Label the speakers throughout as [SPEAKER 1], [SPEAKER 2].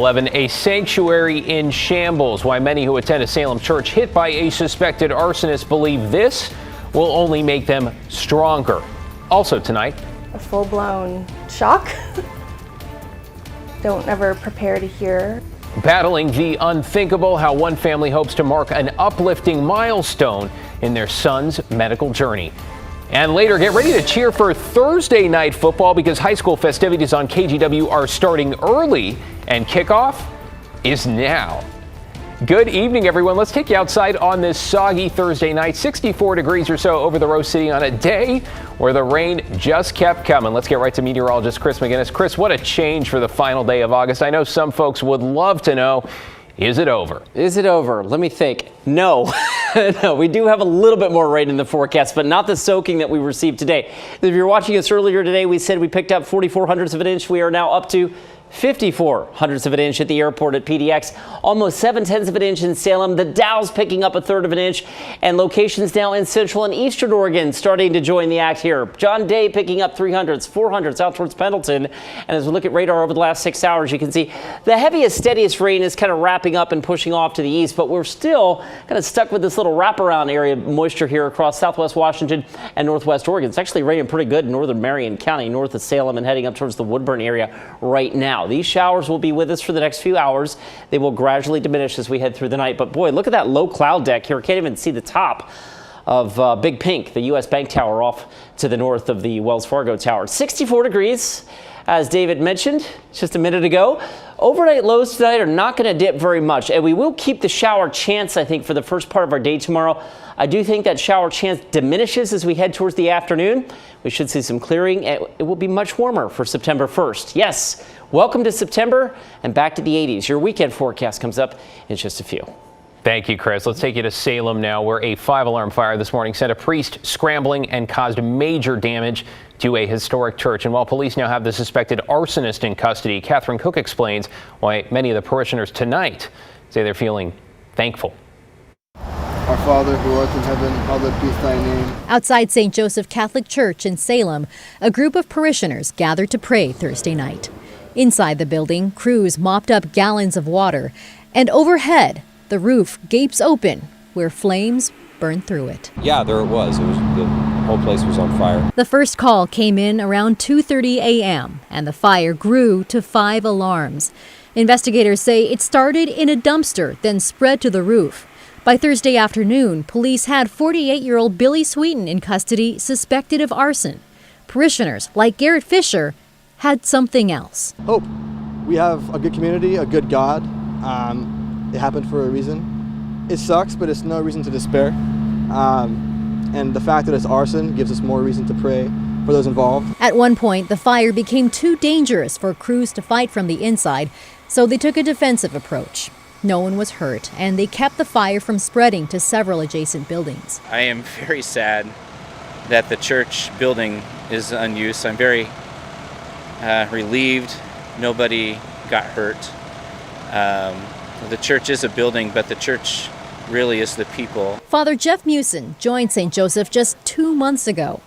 [SPEAKER 1] 11, a sanctuary in shambles. Why many who attend a Salem church hit by a suspected arsonist believe this will only make them stronger. Also tonight,
[SPEAKER 2] a full-blown shock. Don't ever prepare to hear.
[SPEAKER 1] battling the unthinkable, how one family hopes to mark an uplifting milestone in their son's medical journey. And later, get ready to cheer for Thursday night football because high school festivities on KGW are starting early and kickoff is now. Good evening, everyone. Let's take you outside on this soggy Thursday night. 64 degrees or so over the Rose City on a day where the rain just kept coming. Let's get right to meteorologist Chris McGinnis. Chris, what a change for the final day of August. I know some folks would love to know, is it over?
[SPEAKER 3] Is it over? Let me think. No. No, we do have a little bit more rain in the forecast, but not the soaking that we received today. If you're watching us earlier today, we said we picked up 44 hundredths of an inch. We are now up to 54 hundredths of an inch at the airport at PDX, almost 7/10 of an inch in Salem. The Dow's picking up 1/3 of an inch, and locations now in central and eastern Oregon starting to join the act here. John Day picking up 300ths, 400ths out towards Pendleton. And as we look at radar over the last 6 hours, you can see the heaviest, steadiest rain is kind of wrapping up and pushing off to the east, but we're still kind of stuck with this little wraparound area of moisture here across southwest Washington and northwest Oregon. It's actually raining pretty good in northern Marion County, north of Salem, and heading up towards the Woodburn area right now. These showers will be with us for the next few hours. They will gradually diminish as we head through the night. But boy, look at that low cloud deck here. Can't even see the top of Big Pink, the U.S. Bank Tower off to the north of the Wells Fargo Tower. 64 degrees, as David mentioned just a minute ago. Overnight lows tonight are not going to dip very much, and we will keep the shower chance, I think, for the first part of our day tomorrow. I do think that shower chance diminishes as we head towards the afternoon. We should see some clearing, and it will be much warmer for September 1st. Yes, welcome to September and back to the 80s. Your weekend forecast comes up in just a few.
[SPEAKER 1] Thank you, Chris. Let's take you to Salem now, where a 5-alarm fire this morning sent a priest scrambling and caused major damage to a historic church. And while police now have the suspected arsonist in custody, Catherine Cook explains why many of the parishioners tonight say they're feeling thankful.
[SPEAKER 4] Our Father, who art in heaven, hallowed be thy name.
[SPEAKER 5] Outside St. Joseph Catholic Church in Salem, a group of parishioners gathered to pray Thursday night. Inside the building, crews mopped up gallons of water, and overhead, the roof gapes open where flames burned through it.
[SPEAKER 6] Yeah, there it was. The whole place was on fire.
[SPEAKER 5] The first call came in around 2:30 a.m., and the fire grew to 5 alarms. Investigators say it started in a dumpster, then spread to the roof. By Thursday afternoon, police had 48-year-old Billy Sweeten in custody, suspected of arson. Parishioners, like Garrett Fisher, had something else.
[SPEAKER 4] Hope. We have a good community, a good God. It happened for a reason. It sucks, but it's no reason to despair. And the fact that it's arson gives us more reason to pray for those involved.
[SPEAKER 5] At one point, the fire became too dangerous for crews to fight from the inside, so they took a defensive approach. No one was hurt, and they kept the fire from spreading to several adjacent buildings.
[SPEAKER 7] I am very sad that the church building is unused. I'm very relieved nobody got hurt. The church is a building, but the church really is the people.
[SPEAKER 5] Father Jeff Mewson joined St. Joseph just 2 months ago.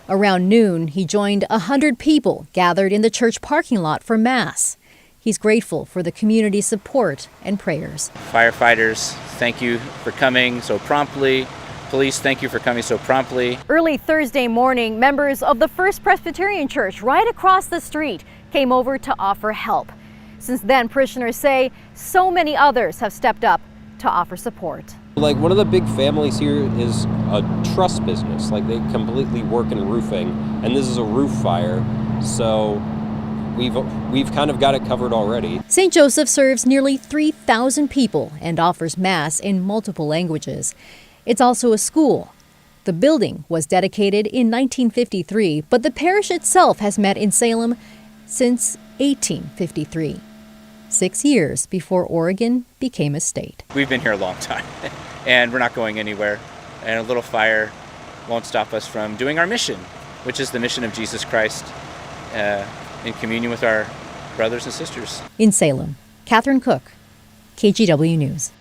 [SPEAKER 5] Around noon, he joined 100 people gathered in the church parking lot for Mass. He's grateful for the community's support and prayers.
[SPEAKER 7] Firefighters, thank you for coming so promptly. Police, thank you for coming so promptly.
[SPEAKER 8] Early Thursday morning, members of the First Presbyterian Church right across the street came over to offer help. Since then, parishioners say so many others have stepped up to offer support.
[SPEAKER 6] Like, one of the big families here is a truss business. Like, they completely work in roofing, and this is a roof fire, so we've kind of got it covered already.
[SPEAKER 5] St. Joseph serves nearly 3,000 people and offers Mass in multiple languages. It's also a school. The building was dedicated in 1953, but the parish itself has met in Salem since 1853, 6 years before Oregon became a state.
[SPEAKER 7] We've been here a long time, and we're not going anywhere. And a little fire won't stop us from doing our mission, which is the mission of Jesus Christ, in communion with our brothers and sisters.
[SPEAKER 5] In Salem, Catherine Cook, KGW News.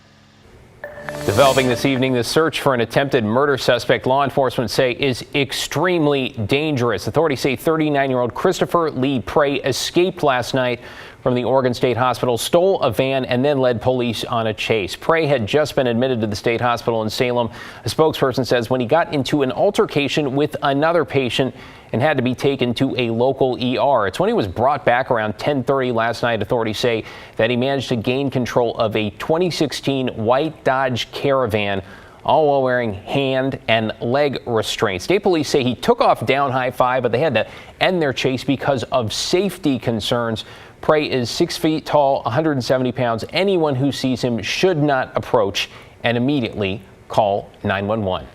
[SPEAKER 1] Developing this evening, the search for an attempted murder suspect law enforcement say is extremely dangerous. Authorities say 39-year-old Christopher Lee Prey escaped last night from the Oregon State Hospital stole a van and then led police on a chase. Prey had just been admitted to the state hospital in Salem. A spokesperson says when he got into an altercation with another patient and had to be taken to a local ER. It's when he was brought back around 10:30 last night. Authorities say that he managed to gain control of a 2016 white Dodge Caravan, all while wearing hand and leg restraints. State police say he took off down I-5, but they had to end their chase because of safety concerns. Prey is 6 feet tall, 170 pounds. Anyone who sees him should not approach and immediately call 911.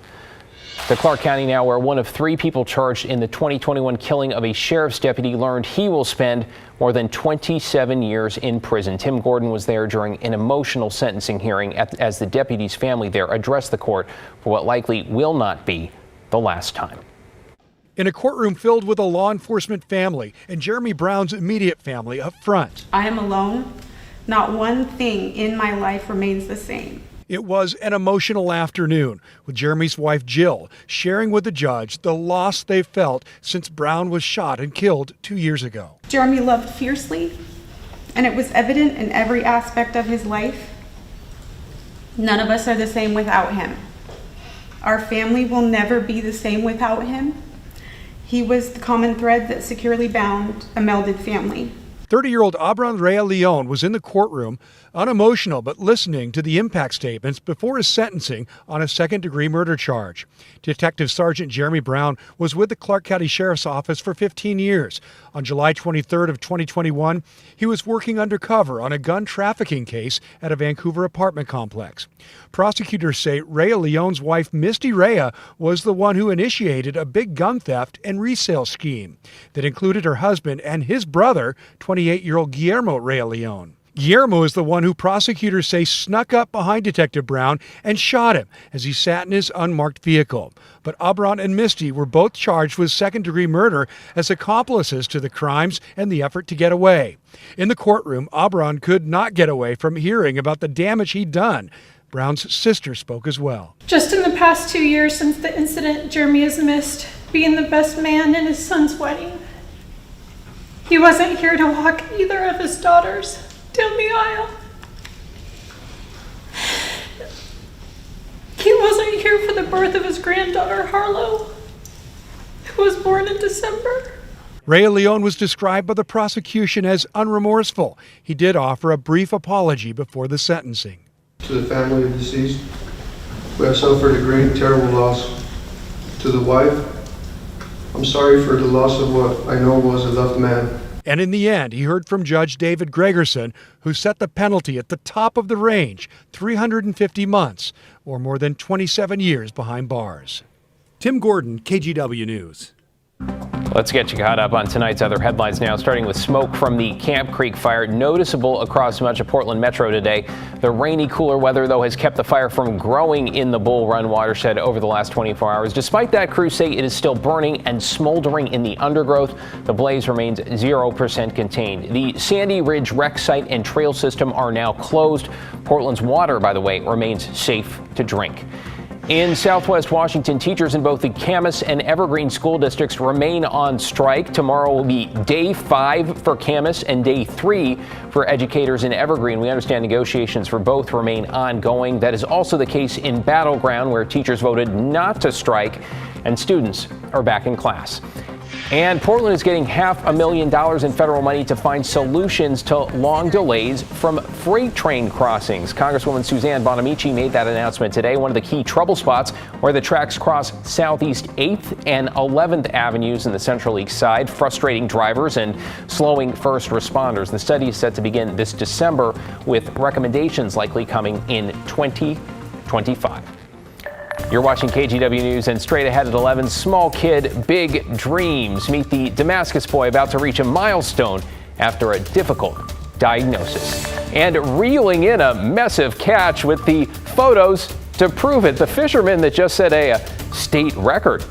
[SPEAKER 1] To Clark County now, where one of 3 people charged in the 2021 killing of a sheriff's deputy learned he will spend more than 27 years in prison. Tim Gordon was there during an emotional sentencing hearing as the deputy's family there addressed the court for what likely will not be the last time.
[SPEAKER 9] In a courtroom filled with a law enforcement family and Jeremy Brown's immediate family up front.
[SPEAKER 10] I am alone. Not one thing in my life remains the same.
[SPEAKER 9] It was an emotional afternoon with Jeremy's wife Jill sharing with the judge the loss they felt since Brown was shot and killed 2 years ago.
[SPEAKER 10] Jeremy loved fiercely, and it was evident in every aspect of his life. None of us are the same without him. Our family will never be the same without him. He was the common thread that securely bound a melded family.
[SPEAKER 9] 30-year-old Abran Rea Leon was in the courtroom, unemotional but listening to the impact statements before his sentencing on a second-degree murder charge. Detective Sergeant Jeremy Brown was with the Clark County Sheriff's Office for 15 years. On July 23rd of 2021, he was working undercover on a gun trafficking case at a Vancouver apartment complex. Prosecutors say Rea Leon's wife, Misty Rea, was the one who initiated a big gun theft and resale scheme that included her husband and his brother, 28-year-old Guillermo Rea Leon. Guillermo is the one who prosecutors say snuck up behind Detective Brown and shot him as he sat in his unmarked vehicle. But Abran and Misty were both charged with second-degree murder as accomplices to the crimes and the effort to get away. In the courtroom, Abran could not get away from hearing about the damage he'd done. Brown's sister spoke as well.
[SPEAKER 11] Just in the past 2 years since the incident, Jeremy has missed being the best man in his son's wedding. He wasn't here to walk either of his daughters down the aisle. He wasn't here for the birth of his granddaughter, Harlow, who was born in December.
[SPEAKER 9] Rea Leon was described by the prosecution as unremorseful. He did offer a brief apology before the sentencing.
[SPEAKER 12] To the family of deceased, we have suffered a great and terrible loss. To the wife, I'm sorry for the loss of what I know was a loved man.
[SPEAKER 9] And in the end, he heard from Judge David Gregerson, who set the penalty at the top of the range, 350 months, or more than 27 years behind bars. Tim Gordon, KGW News.
[SPEAKER 1] Let's get you caught up on tonight's other headlines now, starting with smoke from the Camp Creek fire, noticeable across much of Portland Metro today. The rainy, cooler weather, though, has kept the fire from growing in the Bull Run watershed over the last 24 hours. Despite that, crews say it is still burning and smoldering in the undergrowth. The blaze remains 0% contained. The Sandy Ridge wreck site and trail system are now closed. Portland's water, by the way, remains safe to drink. In Southwest Washington, teachers in both the Camas and Evergreen school districts remain on strike. Tomorrow will be day 5 for Camas and day 3 for educators in Evergreen. We understand negotiations for both remain ongoing. That is also the case in Battleground, where teachers voted not to strike and students are back in class. And Portland is getting $500,000 in federal money to find solutions to long delays from freight train crossings. Congresswoman Suzanne Bonamici made that announcement today. One of the key trouble spots where the tracks cross Southeast 8th and 11th Avenues in the Central East Side, frustrating drivers and slowing first responders. The study is set to begin this December, with recommendations likely coming in 2025. You're watching KGW News, and straight ahead at 11, small kid, big dreams. Meet the Damascus boy about to reach a milestone after a difficult diagnosis. And reeling in a massive catch with the photos to prove it. The fisherman that just set a state record